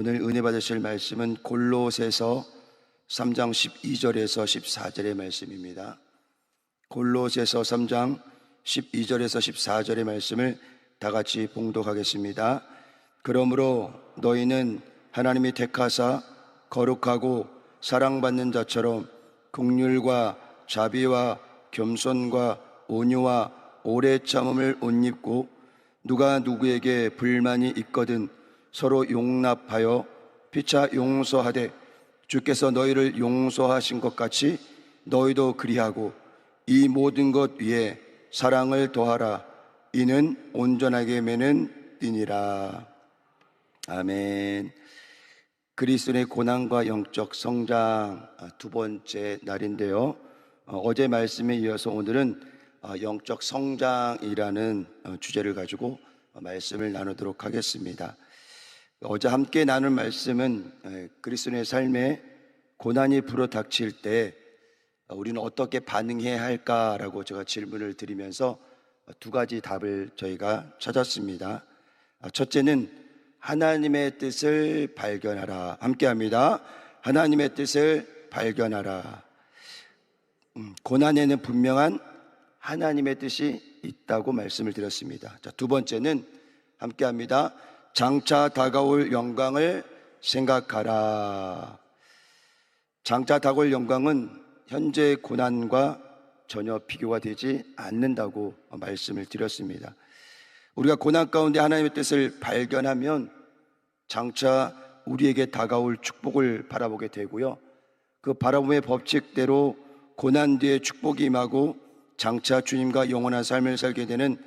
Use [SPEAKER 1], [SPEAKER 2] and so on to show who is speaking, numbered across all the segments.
[SPEAKER 1] 오늘 은혜 받으실 말씀은 골로새서 3장 12절에서 14절의 말씀입니다. 골로새서 3장 12절에서 14절의 말씀을 다 같이 봉독하겠습니다. 그러므로 너희는 하나님이 택하사 거룩하고 사랑받는 자처럼 긍휼과 자비와 겸손과 온유와 오래 참음을 옷 입고 누가 누구에게 불만이 있거든 서로 용납하여 피차 용서하되 주께서 너희를 용서하신 것 같이 너희도 그리하고 이 모든 것 위에 사랑을 더하라. 이는 온전하게 매는 띠니라. 아멘. 그리스도의 고난과 영적 성장 두 번째 날인데요, 어제 말씀에 이어서 오늘은 영적 성장이라는 주제를 가지고 말씀을 나누도록 하겠습니다. 어제 함께 나눌 말씀은 그리스도의 삶에 고난이 불어닥칠 때 우리는 어떻게 반응해야 할까라고 제가 질문을 드리면서 두 가지 답을 저희가 찾았습니다. 첫째는 하나님의 뜻을 발견하라. 함께 합니다. 하나님의 뜻을 발견하라. 고난에는 분명한 하나님의 뜻이 있다고 말씀을 드렸습니다. 자, 두 번째는 함께 합니다. 장차 다가올 영광을 생각하라. 장차 다가올 영광은 현재의 고난과 전혀 비교가 되지 않는다고 말씀을 드렸습니다. 우리가 고난 가운데 하나님의 뜻을 발견하면 장차 우리에게 다가올 축복을 바라보게 되고요, 그 바라봄의 법칙대로 고난 뒤에 축복이 임하고 장차 주님과 영원한 삶을 살게 되는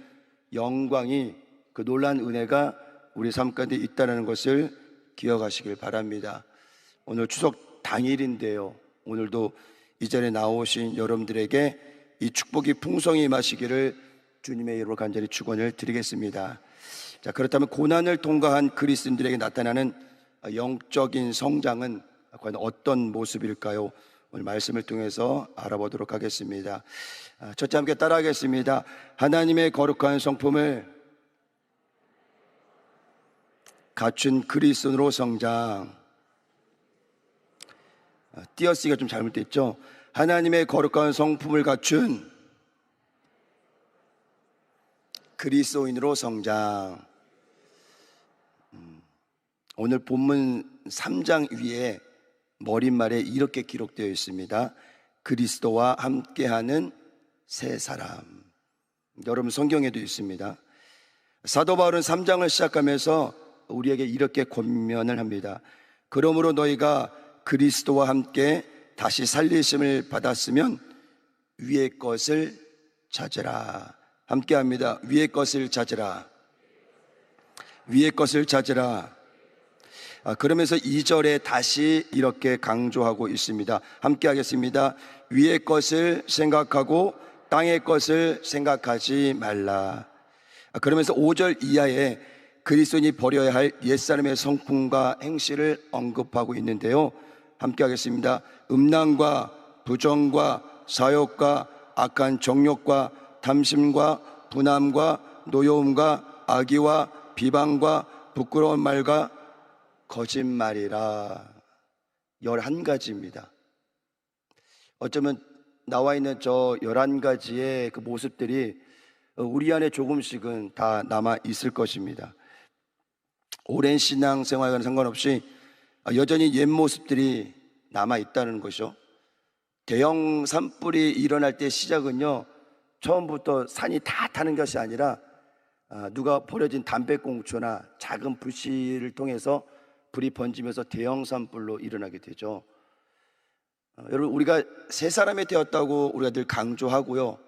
[SPEAKER 1] 영광이, 그 놀라운 은혜가 우리 삶 가운데 있다는 것을 기억하시길 바랍니다. 오늘 추석 당일인데요, 오늘도 이 자리에 나오신 여러분들에게 이 축복이 풍성히 임하시기를 주님의 이름으로 간절히 축원을 드리겠습니다. 자, 그렇다면 고난을 통과한 그리스도인들에게 나타나는 영적인 성장은 과연 어떤 모습일까요? 오늘 말씀을 통해서 알아보도록 하겠습니다. 첫째, 함께 따라하겠습니다. 하나님의 거룩한 성품을 갖춘 그리스도인으로 성장. 띄어쓰기가 좀 잘못됐죠? 하나님의 거룩한 성품을 갖춘 그리스도인으로 성장. 오늘 본문 3장 위에 머릿말에 이렇게 기록되어 있습니다. 그리스도와 함께하는 새 사람. 여러분 성경에도 있습니다. 사도 바울은 3장을 시작하면서 우리에게 이렇게 권면을 합니다. 그러므로 너희가 그리스도와 함께 다시 살리심을 받았으면 위의 것을 찾으라. 함께 합니다. 위의 것을 찾으라. 위의 것을 찾으라. 그러면서 2절에 다시 이렇게 강조하고 있습니다. 함께 하겠습니다. 위의 것을 생각하고 땅의 것을 생각하지 말라. 그러면서 5절 이하에 그리스도인이 버려야 할 옛사람의 성품과 행실을 언급하고 있는데요, 함께 하겠습니다. 음란과 부정과 사욕과 악한 정욕과 탐심과 분함과 노여움과 악의와 비방과 부끄러운 말과 거짓말이라. 11가지입니다. 어쩌면 나와 있는 저 11가지의 그 모습들이 우리 안에 조금씩은 다 남아 있을 것입니다. 오랜 신앙생활과는 상관없이 여전히 옛 모습들이 남아 있다는 것이죠. 대형 산불이 일어날 때 시작은요, 처음부터 산이 다 타는 것이 아니라 누가 버려진 담배꽁초나 작은 불씨를 통해서 불이 번지면서 대형 산불로 일어나게 되죠. 여러분, 우리가 새 사람이 되었다고 우리가 늘 강조하고요,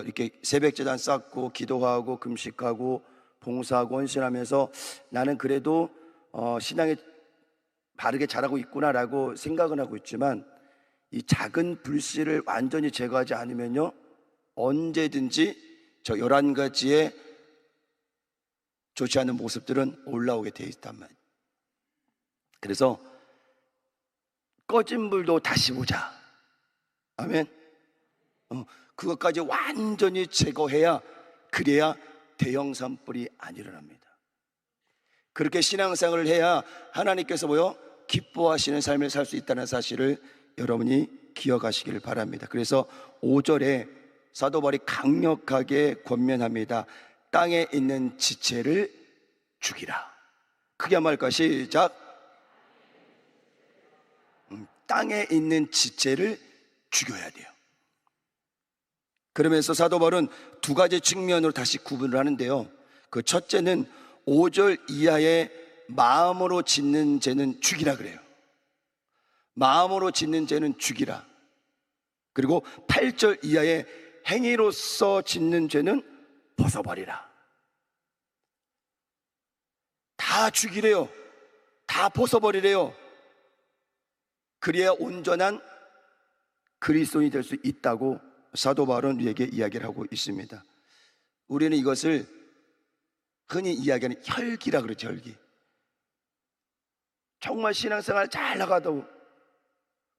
[SPEAKER 1] 이렇게 새벽제단 쌓고 기도하고 금식하고 봉사하고 헌신하면서 나는 그래도 신앙에 바르게 자라고 있구나라고 생각은 하고 있지만, 이 작은 불씨를 완전히 제거하지 않으면요, 언제든지 저 11가지의 좋지 않은 모습들은 올라오게 돼 있단 말이에요. 그래서 꺼진 불도 다시 보자. 아멘. 그것까지 완전히 제거해야, 그래야 대형 산불이 안 일어납니다. 그렇게 신앙생활을 해야 하나님께서 뭐요? 기뻐하시는 삶을 살 수 있다는 사실을 여러분이 기억하시길 바랍니다. 그래서 5절에 사도 바울이 강력하게 권면합니다. 땅에 있는 지체를 죽이라. 크게 한번 할까? 시작. 땅에 있는 지체를 죽여야 돼요. 그러면서 사도 바울은 두 가지 측면으로 다시 구분을 하는데요. 그 첫째는 5절 이하의 마음으로 짓는 죄는 죽이라 그래요. 마음으로 짓는 죄는 죽이라. 그리고 8절 이하의 행위로서 짓는 죄는 벗어버리라. 다 죽이래요. 다 벗어버리래요. 그래야 온전한 그리스도인이 될 수 있다고 사도 바울은 우리에게 이야기를 하고 있습니다. 우리는 이것을 흔히 이야기하는 혈기라 그러죠. 혈기. 정말 신앙생활 잘 나가도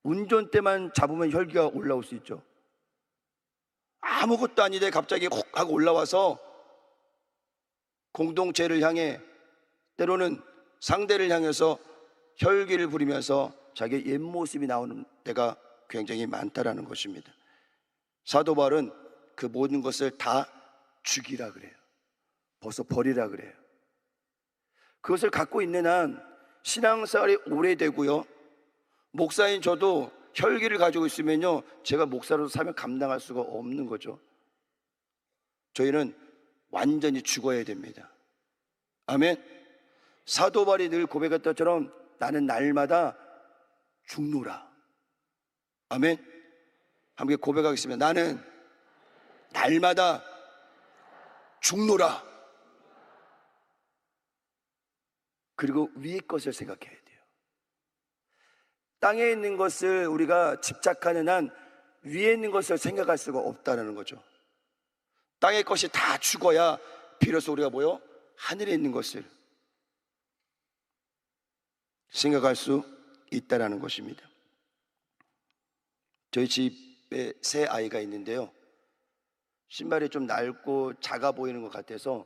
[SPEAKER 1] 운전대만 잡으면 혈기가 올라올 수 있죠. 아무것도 아닌데 갑자기 훅 하고 올라와서 공동체를 향해, 때로는 상대를 향해서 혈기를 부리면서 자기의 옛 모습이 나오는 때가 굉장히 많다라는 것입니다. 사도 바울은 그 모든 것을 다 죽이라 그래요. 벗어버리라 그래요. 그것을 갖고 있는 한 신앙생활이 오래되고요, 목사인 저도 혈기를 가지고 있으면요, 제가 목사로서 사명 감당할 수가 없는 거죠. 저희는 완전히 죽어야 됩니다. 아멘. 사도 바울이 늘 고백했던 것처럼 나는 날마다 죽노라. 아멘. 함께 고백하겠습니다. 나는 날마다 죽노라. 그리고 위의 것을 생각해야 돼요. 땅에 있는 것을 우리가 집착하는 한 위에 있는 것을 생각할 수가 없다는 거죠. 땅의 것이 다 죽어야 비로소 우리가 뭐요? 하늘에 있는 것을 생각할 수 있다는 것입니다. 저희 집에 새 아이가 있는데요, 신발이 좀 낡고 작아 보이는 것 같아서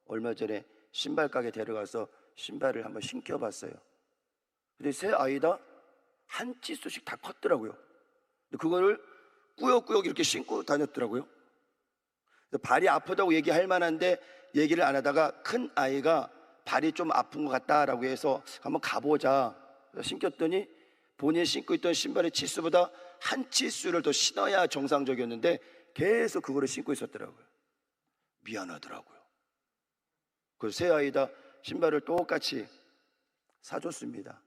[SPEAKER 1] 얼마 전에 신발 가게 데려가서 신발을 한번 신겨봤어요. 근데 새 아이다 한 치수씩 다 컸더라고요. 근데 그거를 꾸역꾸역 이렇게 신고 다녔더라고요. 발이 아프다고 얘기할 만한데 얘기를 안 하다가 큰 아이가 발이 좀 아픈 것 같다라고 해서 한번 가보자 신겼더니 본인이 신고 있던 신발의 치수보다 한 치수를 더 신어야 정상적이었는데 계속 그거를 신고 있었더라고요. 미안하더라고요. 그래서 새 아이다 신발을 똑같이 사줬습니다.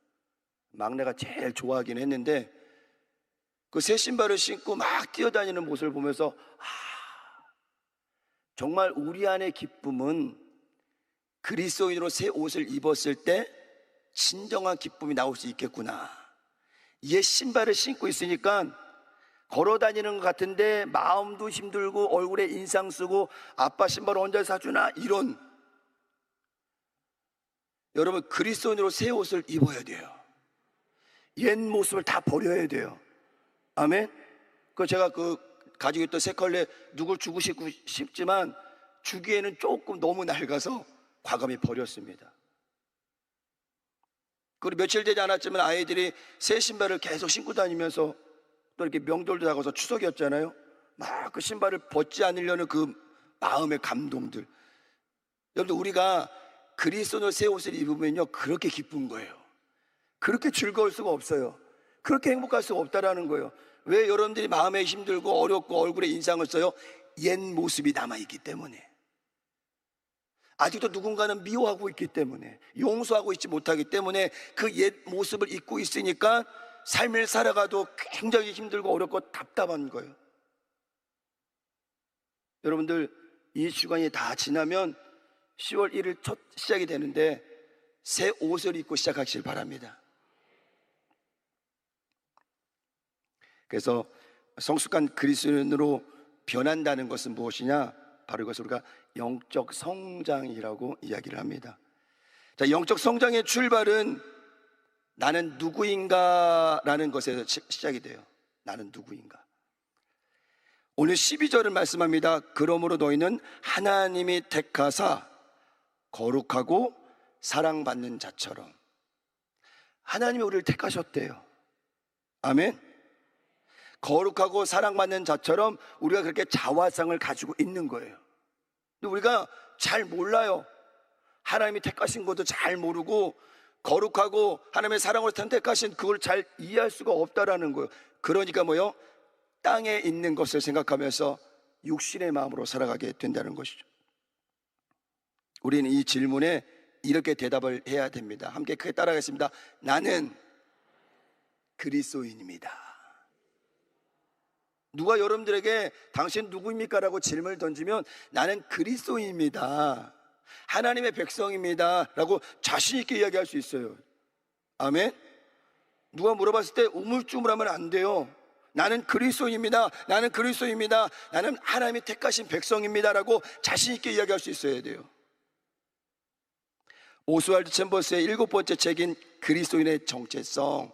[SPEAKER 1] 막내가 제일 좋아하긴 했는데 그 새 신발을 신고 막 뛰어다니는 모습을 보면서 정말 우리 안의 기쁨은 그리스도인으로 새 옷을 입었을 때 진정한 기쁨이 나올 수 있겠구나. 옛 신발을 신고 있으니까 걸어다니는 것 같은데 마음도 힘들고 얼굴에 인상 쓰고 아빠 신발 언제 사주나 이런. 여러분, 그리스도인으로 새 옷을 입어야 돼요. 옛 모습을 다 버려야 돼요. 아멘. 제가 가지고 있던 새 컬레 누굴 주고 싶지만 주기에는 조금 너무 낡아서 과감히 버렸습니다. 그리고 며칠 되지 않았지만 아이들이 새 신발을 계속 신고 다니면서 또 이렇게 명절도 다가서 추석이었잖아요. 막 그 신발을 벗지 않으려는 그 마음의 감동들. 여러분들, 우리가 그리스도의 새 옷을 입으면요 그렇게 기쁜 거예요. 그렇게 즐거울 수가 없어요. 그렇게 행복할 수가 없다라는 거예요. 왜? 여러분들이 마음에 힘들고 어렵고 얼굴에 인상을 써요? 옛 모습이 남아있기 때문에. 아직도 누군가는 미워하고 있기 때문에, 용서하고 있지 못하기 때문에 그 옛 모습을 잊고 있으니까 삶을 살아가도 굉장히 힘들고 어렵고 답답한 거예요. 여러분들, 이 주간이 다 지나면 10월 1일 첫 시작이 되는데 새 옷을 입고 시작하시길 바랍니다. 그래서 성숙한 그리스도인으로 변한다는 것은 무엇이냐? 바로 이것을 우리가 영적 성장이라고 이야기를 합니다. 자, 영적 성장의 출발은 나는 누구인가 라는 것에서 시작이 돼요. 나는 누구인가. 오늘 12절을 말씀합니다. 그러므로 너희는 하나님이 택하사 거룩하고 사랑받는 자처럼 하나님이 우리를 택하셨대요. 아멘. 거룩하고 사랑받는 자처럼 우리가 그렇게 자화상을 가지고 있는 거예요. 근데 우리가 잘 몰라요. 하나님이 택하신 것도 잘 모르고, 거룩하고 하나님의 사랑으로 선택하신 그걸 잘 이해할 수가 없다라는 거예요. 그러니까 뭐요? 땅에 있는 것을 생각하면서 육신의 마음으로 살아가게 된다는 것이죠. 우리는 이 질문에 이렇게 대답을 해야 됩니다. 함께 크게 따라하겠습니다. 나는 그리스도인입니다. 누가 여러분들에게 당신 누구입니까? 라고 질문을 던지면 나는 그리스도인입니다, 하나님의 백성입니다 라고 자신 있게 이야기할 수 있어요. 아멘. 누가 물어봤을 때 우물쭈물하면 안 돼요. 나는 그리스도인입니다, 나는 그리스도입니다, 나는 하나님이 택하신 백성입니다 라고 자신 있게 이야기할 수 있어야 돼요. 오스왈드 챔버스의 7번째 책인 그리스도인의 정체성에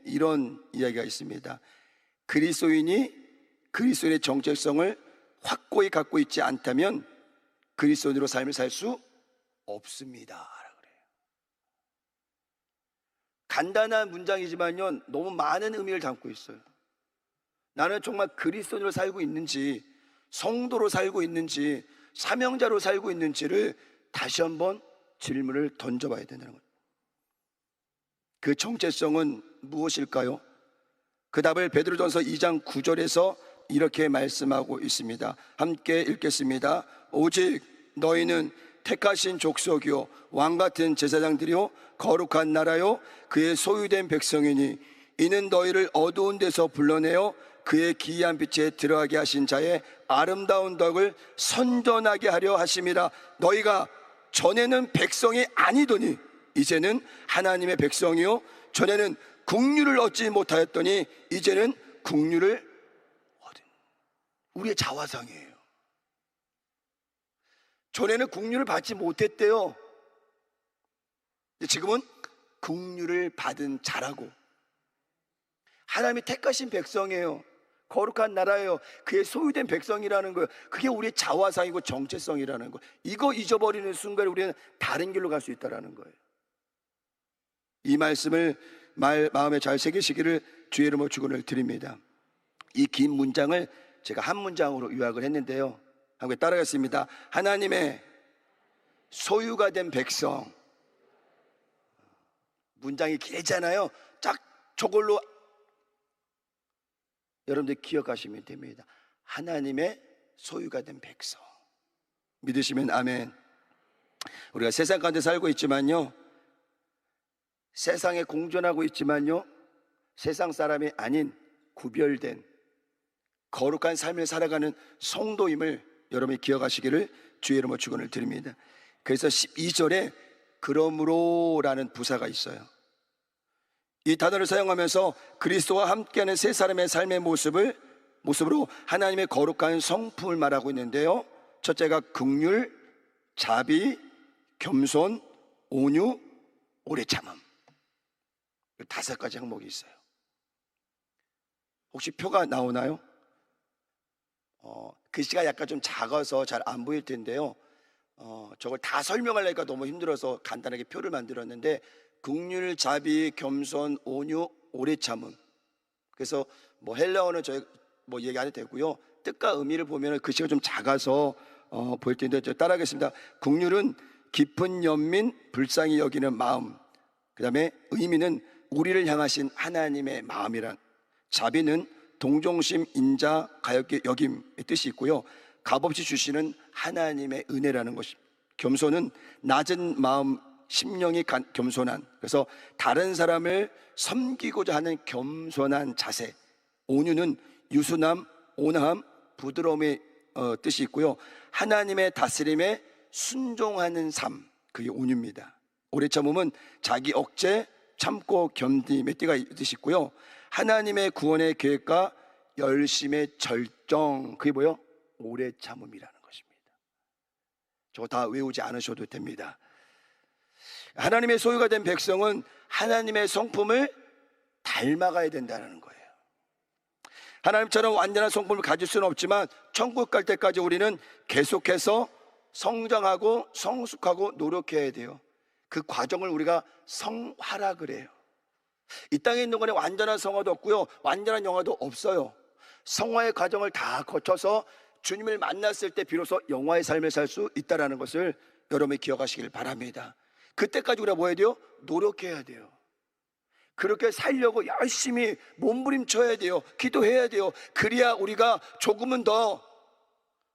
[SPEAKER 1] 이런 이야기가 있습니다. 그리스도인이 그리스도인의 정체성을 확고히 갖고 있지 않다면 그리스도인으로 삶을 살 수 없습니다. 그래요. 간단한 문장이지만요, 너무 많은 의미를 담고 있어요. 나는 정말 그리스도인으로 살고 있는지, 성도로 살고 있는지, 사명자로 살고 있는지를 다시 한번 질문을 던져봐야 된다는 거예요. 그 정체성은 무엇일까요? 그 답을 베드로전서 2장 9절에서 이렇게 말씀하고 있습니다. 함께 읽겠습니다. 오직 너희는 택하신 족속이요 왕같은 제사장들이요 거룩한 나라요 그의 소유된 백성이니 이는 너희를 어두운 데서 불러내어 그의 기이한 빛에 들어가게 하신 자의 아름다운 덕을 선전하게 하려 하심이라. 너희가 전에는 백성이 아니더니 이제는 하나님의 백성이요 전에는 국류를 얻지 못하였더니 이제는 국류를 얻은. 우리의 자화상이에요. 전에는 국류를 받지 못했대요. 지금은 국류를 받은 자라고. 하나님이 택하신 백성이에요. 거룩한 나라예요. 그의 소유된 백성이라는 거예요. 그게 우리의 자화상이고 정체성이라는 거예요. 이거 잊어버리는 순간에 우리는 다른 길로 갈 수 있다는 거예요. 이 말씀을 마음에 잘 새기시기를 주의 이름으로 축원을 드립니다. 이 긴 문장을 제가 한 문장으로 요약을 했는데요, 함께 따라가겠습니다. 하나님의 소유가 된 백성. 문장이 길잖아요. 딱 저걸로 여러분들 기억하시면 됩니다. 하나님의 소유가 된 백성. 믿으시면 아멘. 우리가 세상 가운데 살고 있지만요, 세상에 공존하고 있지만요, 세상 사람이 아닌 구별된 거룩한 삶을 살아가는 성도임을 여러분이 기억하시기를 주의 이름으로 축원을 드립니다. 그래서 12절에 그러므로라는 부사가 있어요. 이 단어를 사용하면서 그리스도와 함께하는 세 사람의 삶의 모습으로 하나님의 거룩한 성품을 말하고 있는데요, 첫째가 긍휼, 자비, 겸손, 온유, 오래 참음. 5가지 항목이 있어요. 혹시 표가 나오나요? 글씨가 약간 좀 작아서 잘 안 보일 텐데요, 저걸 다 설명하려니까 너무 힘들어서 간단하게 표를 만들었는데, 긍휼, 자비, 겸손, 온유, 오래 참음. 그래서 뭐 헬라어는 저희 뭐 얘기 안 해도 되고요, 뜻과 의미를 보면 글씨가 좀 작아서 보일 텐데 따라하겠습니다. 긍휼은 깊은 연민, 불쌍히 여기는 마음. 그 다음에 의미는 우리를 향하신 하나님의 마음이란. 자비는 동정심, 인자, 가엾게 여김의 뜻이 있고요, 값없이 주시는 하나님의 은혜라는 것입니다. 겸손은 낮은 마음, 심령이 겸손한, 그래서 다른 사람을 섬기고자 하는 겸손한 자세. 온유는 유순함, 온화함, 부드러움의 뜻이 있고요, 하나님의 다스림에 순종하는 삶, 그게 온유입니다. 오래 참음은 자기 억제, 참고 견딤의 띠가 뜻이 있고요, 하나님의 구원의 계획과 열심의 절정, 그게 뭐요? 오래 참음이라는 것입니다. 저거 다 외우지 않으셔도 됩니다. 하나님의 소유가 된 백성은 하나님의 성품을 닮아가야 된다는 거예요. 하나님처럼 완전한 성품을 가질 수는 없지만 천국 갈 때까지 우리는 계속해서 성장하고 성숙하고 노력해야 돼요. 그 과정을 우리가 성화라 그래요. 이 땅에 있는 거는 완전한 성화도 없고요, 완전한 영화도 없어요. 성화의 과정을 다 거쳐서 주님을 만났을 때 비로소 영화의 삶을 살 수 있다는 것을 여러분이 기억하시길 바랍니다. 그때까지 우리가 뭐 해야 돼요? 노력해야 돼요. 그렇게 살려고 열심히 몸부림쳐야 돼요. 기도해야 돼요. 그래야 우리가 조금은 더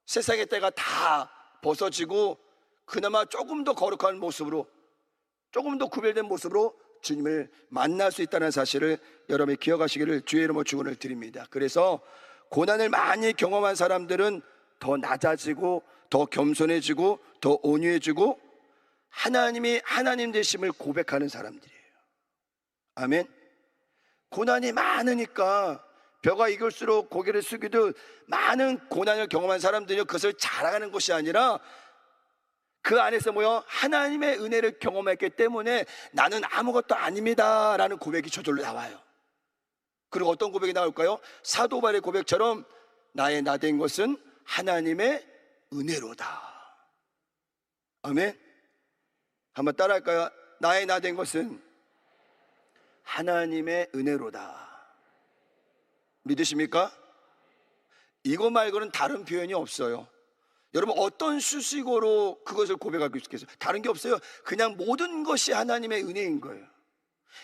[SPEAKER 1] 세상의 때가 다 벗어지고 그나마 조금 더 거룩한 모습으로, 조금 더 구별된 모습으로 주님을 만날 수 있다는 사실을 여러분이 기억하시기를 주의 이름으로 축원을 드립니다. 그래서 고난을 많이 경험한 사람들은 더 낮아지고 더 겸손해지고 더 온유해지고 하나님이 하나님 되심을 고백하는 사람들이에요. 아멘. 고난이 많으니까 벼가 익을수록 고개를 숙이듯 많은 고난을 경험한 사람들이 그것을 자랑하는 것이 아니라 그 안에서 뭐요? 하나님의 은혜를 경험했기 때문에 나는 아무것도 아닙니다 라는 고백이 저절로 나와요. 그리고 어떤 고백이 나올까요? 사도 바울의 고백처럼 나의 나 된 것은 하나님의 은혜로다. 아멘. 한번 따라할까요? 나의 나 된 것은 하나님의 은혜로다. 믿으십니까? 이거 말고는 다른 표현이 없어요. 여러분 어떤 수식어로 그것을 고백할 수 있겠어요? 다른 게 없어요. 그냥 모든 것이 하나님의 은혜인 거예요.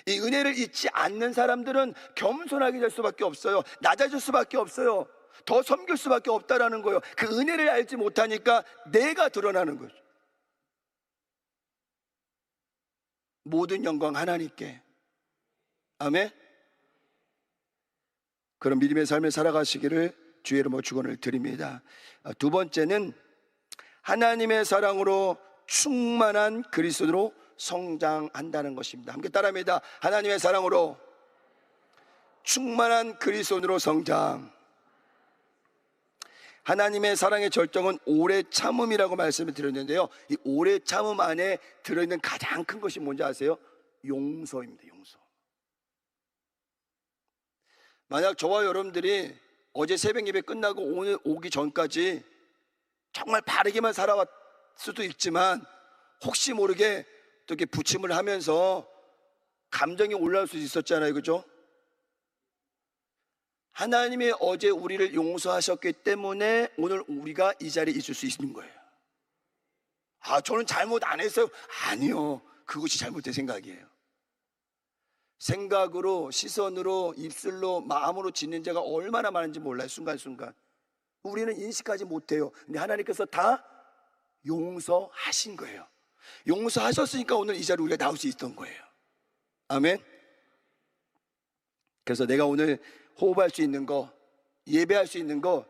[SPEAKER 1] 이 은혜를 잊지 않는 사람들은 겸손하게 될 수밖에 없어요. 낮아질 수밖에 없어요. 더 섬길 수밖에 없다라는 거예요. 그 은혜를 알지 못하니까 내가 드러나는 거죠. 모든 영광 하나님께. 아멘. 그런 믿음의 삶을 살아가시기를 주의 이름으로 축원을 드립니다. 두 번째는 하나님의 사랑으로 충만한 그리스도로 성장한다는 것입니다. 함께 따라합니다. 하나님의 사랑으로 충만한 그리스도로 성장. 하나님의 사랑의 절정은 오래 참음이라고 말씀을 드렸는데요, 이 오래 참음 안에 들어있는 가장 큰 것이 뭔지 아세요? 용서입니다. 용서. 만약 저와 여러분들이 어제 새벽 예배 끝나고 오늘 오기 전까지 정말 바르게만 살아왔을 수도 있지만 혹시 모르게 또 이렇게 부침을 하면서 감정이 올라올 수 있었잖아요. 그죠? 하나님이 어제 우리를 용서하셨기 때문에 오늘 우리가 이 자리에 있을 수 있는 거예요. 아, 저는 잘못 안 했어요. 아니요. 그것이 잘못된 생각이에요. 생각으로, 시선으로, 입술로, 마음으로 짓는 죄가 얼마나 많은지 몰라요. 순간순간 우리는 인식하지 못해요. 근데 하나님께서 다 용서하신 거예요. 용서하셨으니까 오늘 이 자리에 우리가 나올 수 있던 거예요. 아멘. 그래서 내가 오늘 호흡할 수 있는 거, 예배할 수 있는 거,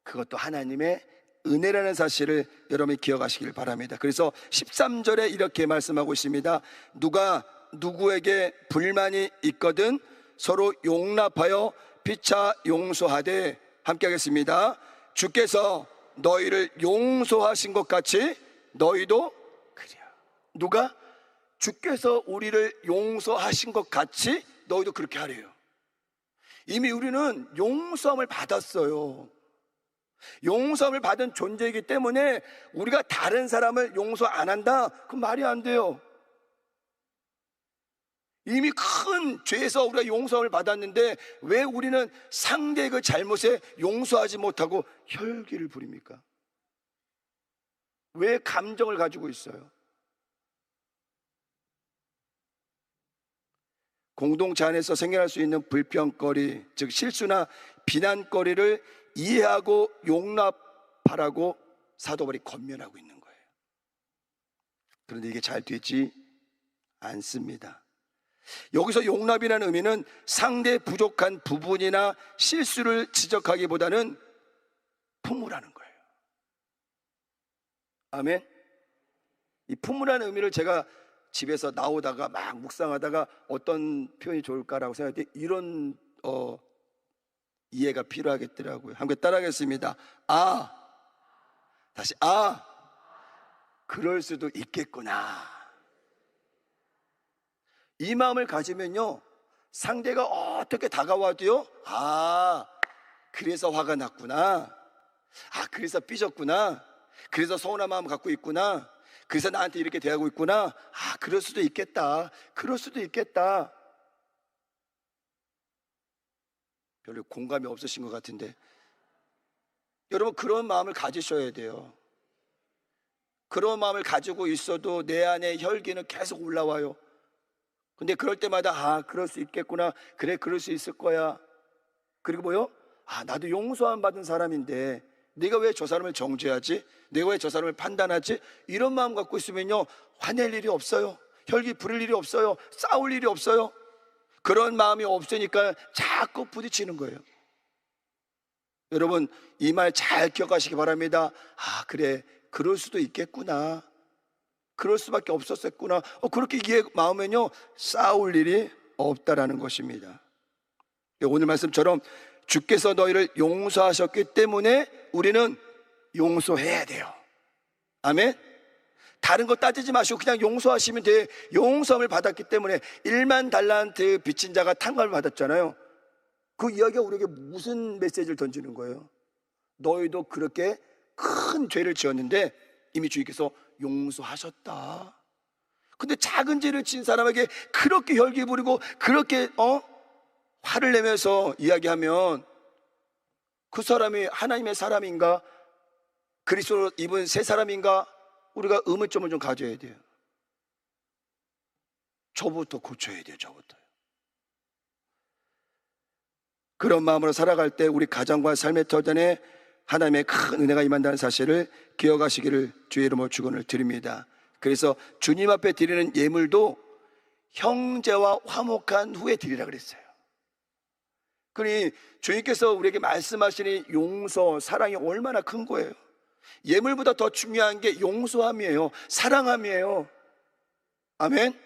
[SPEAKER 1] 그것도 하나님의 은혜라는 사실을 여러분이 기억하시길 바랍니다. 그래서 13절에 이렇게 말씀하고 있습니다. 누가 누구에게 불만이 있거든 서로 용납하여 피차 용서하되, 함께 하겠습니다. 주께서 너희를 용서하신 것 같이 너희도 그래요. 누가? 주께서 우리를 용서하신 것 같이 너희도 그렇게 하래요. 이미 우리는 용서함을 받았어요. 용서함을 받은 존재이기 때문에 우리가 다른 사람을 용서 안 한다? 그건 말이 안 돼요. 이미 큰 죄에서 우리가 용서함을 받았는데 왜 우리는 상대의 그 잘못에 용서하지 못하고 혈기를 부립니까? 왜 감정을 가지고 있어요? 공동체 안에서 생겨날 수 있는 불평거리, 즉 실수나 비난거리를 이해하고 용납하라고 사도 바울이 권면하고 있는 거예요. 그런데 이게 잘 되지 않습니다. 여기서 용납이라는 의미는 상대의 부족한 부분이나 실수를 지적하기보다는 품으라는 거예요. 아멘. 이 품으라는 의미를 제가 집에서 나오다가 막 묵상하다가 어떤 표현이 좋을까라고 생각할 때 이런 이해가 필요하겠더라고요. 함께 따라하겠습니다. 다시 그럴 수도 있겠구나. 이 마음을 가지면요, 상대가 어떻게 다가와도요, 그래서 화가 났구나, 그래서 삐졌구나, 그래서 서운한 마음 갖고 있구나. 그래서 나한테 이렇게 대하고 있구나. 그럴 수도 있겠다. 그럴 수도 있겠다. 별로 공감이 없으신 것 같은데, 여러분, 그런 마음을 가지셔야 돼요. 그런 마음을 가지고 있어도 내 안에 혈기는 계속 올라와요. 근데 그럴 때마다 그럴 수 있겠구나. 그래, 그럴 수 있을 거야. 그리고 뭐요? 나도 용서함 받은 사람인데 내가 왜 저 사람을 정죄하지? 내가 왜 저 사람을 판단하지? 이런 마음 갖고 있으면요, 화낼 일이 없어요. 혈기 부릴 일이 없어요. 싸울 일이 없어요. 그런 마음이 없으니까 자꾸 부딪히는 거예요. 여러분, 이 말 잘 기억하시기 바랍니다. 그래, 그럴 수도 있겠구나. 그럴 수밖에 없었겠구나. 그렇게 마음에는요, 싸울 일이 없다라는 것입니다. 오늘 말씀처럼 주께서 너희를 용서하셨기 때문에 우리는 용서해야 돼요. 아멘. 다른 거 따지지 마시고 그냥 용서하시면 돼. 용서함을 받았기 때문에 1만 달란트 빚진 자가 탕감을 받았잖아요. 그 이야기가 우리에게 무슨 메시지를 던지는 거예요? 너희도 그렇게 큰 죄를 지었는데 이미 주님께서 용서하셨다. 근데 작은 죄를 지은 사람에게 그렇게 혈기 부리고 그렇게 화를 내면서 이야기하면 그 사람이 하나님의 사람인가? 그리스도로 입은 새 사람인가? 우리가 의문점을 좀 가져야 돼요. 저부터 고쳐야 돼요. 저부터. 그런 마음으로 살아갈 때 우리 가정과 삶의 터전에 하나님의 큰 은혜가 임한다는 사실을 기억하시기를 주의 이름으로 축원을 드립니다. 그래서 주님 앞에 드리는 예물도 형제와 화목한 후에 드리라 그랬어요. 그러니 주님께서 우리에게 말씀하시는 용서, 사랑이 얼마나 큰 거예요. 예물보다 더 중요한 게 용서함이에요. 사랑함이에요. 아멘.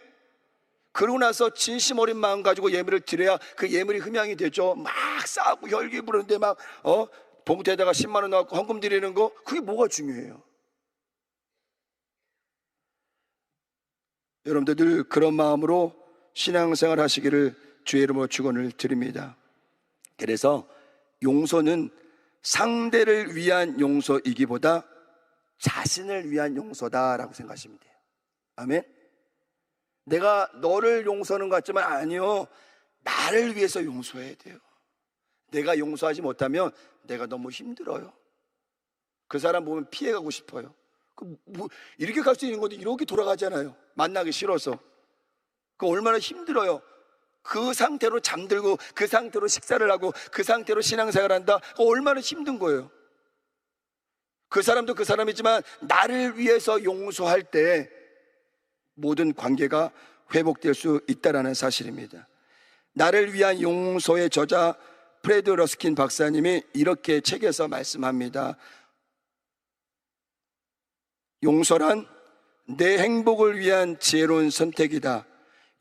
[SPEAKER 1] 그러고 나서 진심 어린 마음 가지고 예물을 드려야 그 예물이 흠양이 되죠. 막 싸우고 혈기 부르는데 막 봉투에다가 10만 원 넣고 헌금 드리는 거, 그게 뭐가 중요해요? 여러분들 늘 그런 마음으로 신앙생활 하시기를 주의 이름으로 축원을 드립니다. 그래서 용서는 상대를 위한 용서이기보다 자신을 위한 용서다라고 생각하시면 돼요. 아멘. 내가 너를 용서하는 것 같지만 아니요, 나를 위해서 용서해야 돼요. 내가 용서하지 못하면 내가 너무 힘들어요. 그 사람 보면 피해가고 싶어요. 이렇게 갈 수 있는 건데 이렇게 돌아가잖아요. 만나기 싫어서. 그 얼마나 힘들어요. 그 상태로 잠들고 그 상태로 식사를 하고 그 상태로 신앙생활을 한다. 얼마나 힘든 거예요. 그 사람도 그 사람이지만 나를 위해서 용서할 때 모든 관계가 회복될 수 있다는 사실입니다. 나를 위한 용서의 저자 프레드 러스킨 박사님이 이렇게 책에서 말씀합니다. 용서란 내 행복을 위한 지혜로운 선택이다.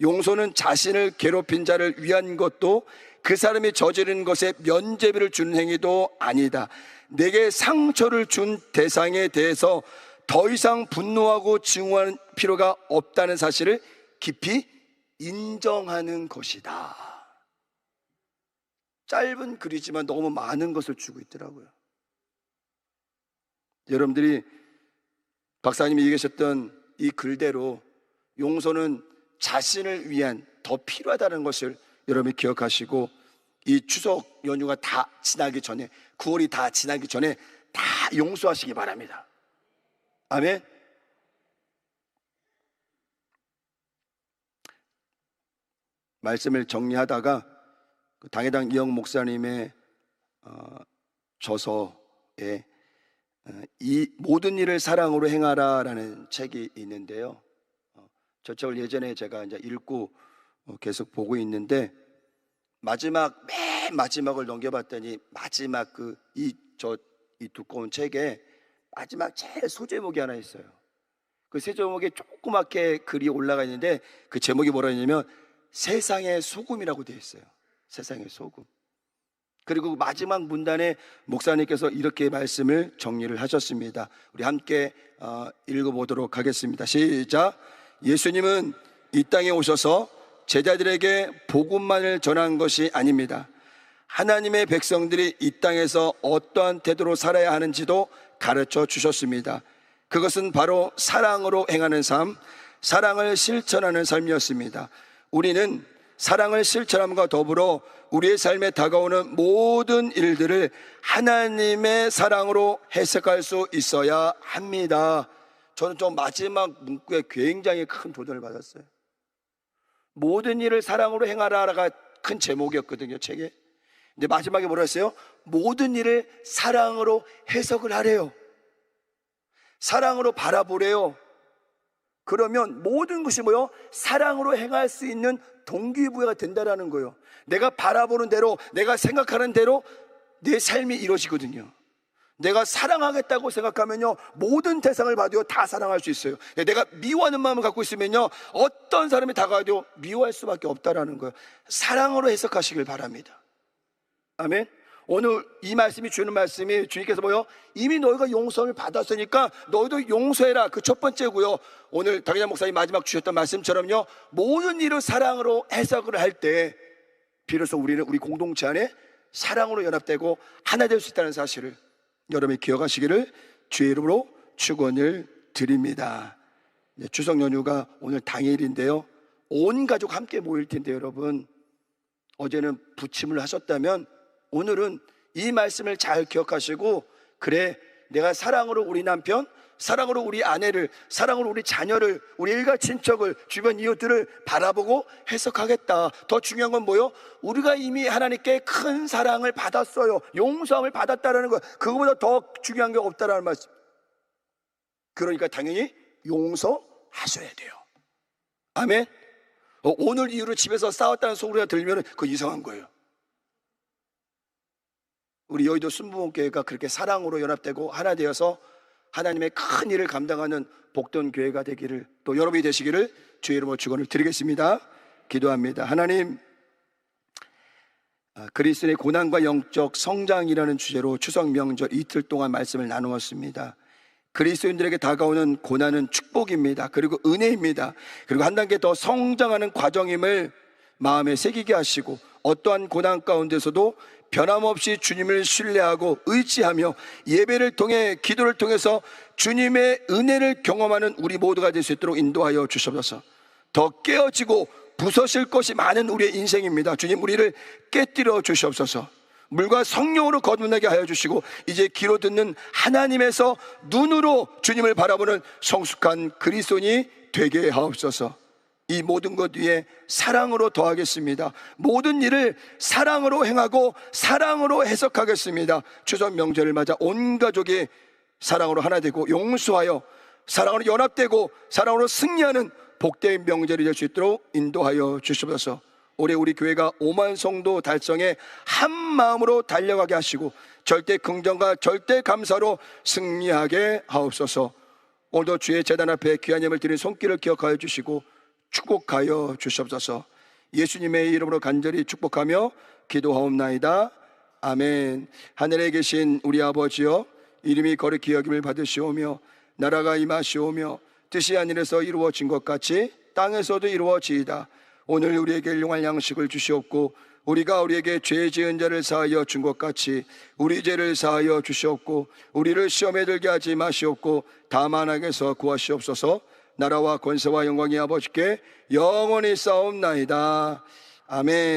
[SPEAKER 1] 용서는 자신을 괴롭힌 자를 위한 것도 그 사람이 저지른 것에 면죄비를 주는 행위도 아니다. 내게 상처를 준 대상에 대해서 더 이상 분노하고 증오하는 필요가 없다는 사실을 깊이 인정하는 것이다. 짧은 글이지만 너무 많은 것을 주고 있더라고요. 여러분들이 박사님이 얘기하셨던 이 글대로 용서는 자신을 위한 더 필요하다는 것을 여러분이 기억하시고 이 추석 연휴가 다 지나기 전에, 9월이 다 지나기 전에 다 용서하시기 바랍니다. 아멘. 말씀을 정리하다가 당회당 이영 목사님의 저서에 이 모든 일을 사랑으로 행하라라는 책이 있는데요. 저 책을 예전에 제가 이제 읽고 계속 보고 있는데 맨 마지막을 넘겨봤더니 마지막 이 두꺼운 책에 마지막 제일 소제목이 하나 있어요. 그 소제목에 조그맣게 글이 올라가 있는데 그 제목이 뭐라 했냐면 세상의 소금이라고 되어 있어요. 세상의 소금. 그리고 마지막 문단에 목사님께서 이렇게 말씀을 정리를 하셨습니다. 우리 함께 읽어보도록 하겠습니다. 시작. 예수님은 이 땅에 오셔서 제자들에게 복음만을 전한 것이 아닙니다. 하나님의 백성들이 이 땅에서 어떠한 태도로 살아야 하는지도 가르쳐 주셨습니다. 그것은 바로 사랑으로 행하는 삶, 사랑을 실천하는 삶이었습니다. 우리는 사랑을 실천함과 더불어 우리의 삶에 다가오는 모든 일들을 하나님의 사랑으로 해석할 수 있어야 합니다. 저는 좀 마지막 문구에 굉장히 큰 도전을 받았어요. 모든 일을 사랑으로 행하라가 큰 제목이었거든요, 책에. 근데 마지막에 뭐라 했어요? 모든 일을 사랑으로 해석을 하래요. 사랑으로 바라보래요. 그러면 모든 것이 뭐요? 사랑으로 행할 수 있는 동기부여가 된다라는 거예요. 내가 바라보는 대로, 내가 생각하는 대로 내 삶이 이루어지거든요. 내가 사랑하겠다고 생각하면요, 모든 대상을 봐도요 다 사랑할 수 있어요. 내가 미워하는 마음을 갖고 있으면요, 어떤 사람이 다가와도 미워할 수밖에 없다라는 거예요. 사랑으로 해석하시길 바랍니다. 아멘. 오늘 이 말씀이 주는 말씀이, 주님께서 뭐요? 이미 너희가 용서를 받았으니까 너희도 용서해라. 그 첫 번째고요. 오늘 당회장 목사님 마지막 주셨던 말씀처럼요, 모든 일을 사랑으로 해석을 할 때 비로소 우리는 우리 공동체 안에 사랑으로 연합되고 하나 될 수 있다는 사실을 여러분이 기억하시기를 주의 이름으로 축원을 드립니다. 추석 연휴가 오늘 당일인데요, 온 가족 함께 모일 텐데 여러분, 어제는 부침을 하셨다면 오늘은 이 말씀을 잘 기억하시고, 그래, 내가 사랑으로 우리 남편, 사랑으로 우리 아내를, 사랑으로 우리 자녀를, 우리 일가 친척을, 주변 이웃들을 바라보고 해석하겠다. 더 중요한 건 뭐요? 우리가 이미 하나님께 큰 사랑을 받았어요. 용서함을 받았다라는 거, 그거보다 더 중요한 게 없다라는 말씀. 그러니까 당연히 용서하셔야 돼요. 아멘. 오늘 이후로 집에서 싸웠다는 소리가 들리면 그거 이상한 거예요. 우리 여의도 순복음교회가 그렇게 사랑으로 연합되고 하나 되어서 하나님의 큰 일을 감당하는 복된 교회가 되기를, 또 여러분이 되시기를 주의 이름으로 축원을 드리겠습니다. 기도합니다. 하나님, 그리스도의 고난과 영적 성장이라는 주제로 추석 명절 이틀 동안 말씀을 나누었습니다. 그리스도인들에게 다가오는 고난은 축복입니다. 그리고 은혜입니다. 그리고 한 단계 더 성장하는 과정임을 마음에 새기게 하시고, 어떠한 고난 가운데서도 변함없이 주님을 신뢰하고 의지하며 예배를 통해, 기도를 통해서 주님의 은혜를 경험하는 우리 모두가 될 수 있도록 인도하여 주시옵소서. 더 깨어지고 부서질 것이 많은 우리의 인생입니다. 주님, 우리를 깨뜨려 주시옵소서. 물과 성령으로 거듭나게 하여 주시고, 이제 귀로 듣는 하나님에서 눈으로 주님을 바라보는 성숙한 그리스도인이 되게 하옵소서. 이 모든 것 위에 사랑으로 더하겠습니다. 모든 일을 사랑으로 행하고 사랑으로 해석하겠습니다. 추석 명절을 맞아 온 가족이 사랑으로 하나 되고 용서하여 사랑으로 연합되고 사랑으로 승리하는 복된 명절이 될 수 있도록 인도하여 주시옵소서. 올해 우리 교회가 5만 성도 달성에 한 마음으로 달려가게 하시고, 절대 긍정과 절대 감사로 승리하게 하옵소서. 오늘도 주의 제단 앞에 귀한 예물 드린 손길을 기억하여 주시고 축복하여 주시옵소서. 예수님의 이름으로 간절히 축복하며 기도하옵나이다. 아멘. 하늘에 계신 우리 아버지여, 이름이 거룩히 여김을 받으시오며 나라가 임하시오며 뜻이 하늘에서 이루어진 것 같이 땅에서도 이루어지이다. 오늘 우리에게 일용할 양식을 주시옵고, 우리가 우리에게 죄 지은 자를 사하여 준 것 같이 우리 죄를 사하여 주시옵고, 우리를 시험에 들게 하지 마시옵고 다만 악에서 구하시옵소서. 나라와 권세와 영광이 아버지께 영원히 싸움나이다. 아멘.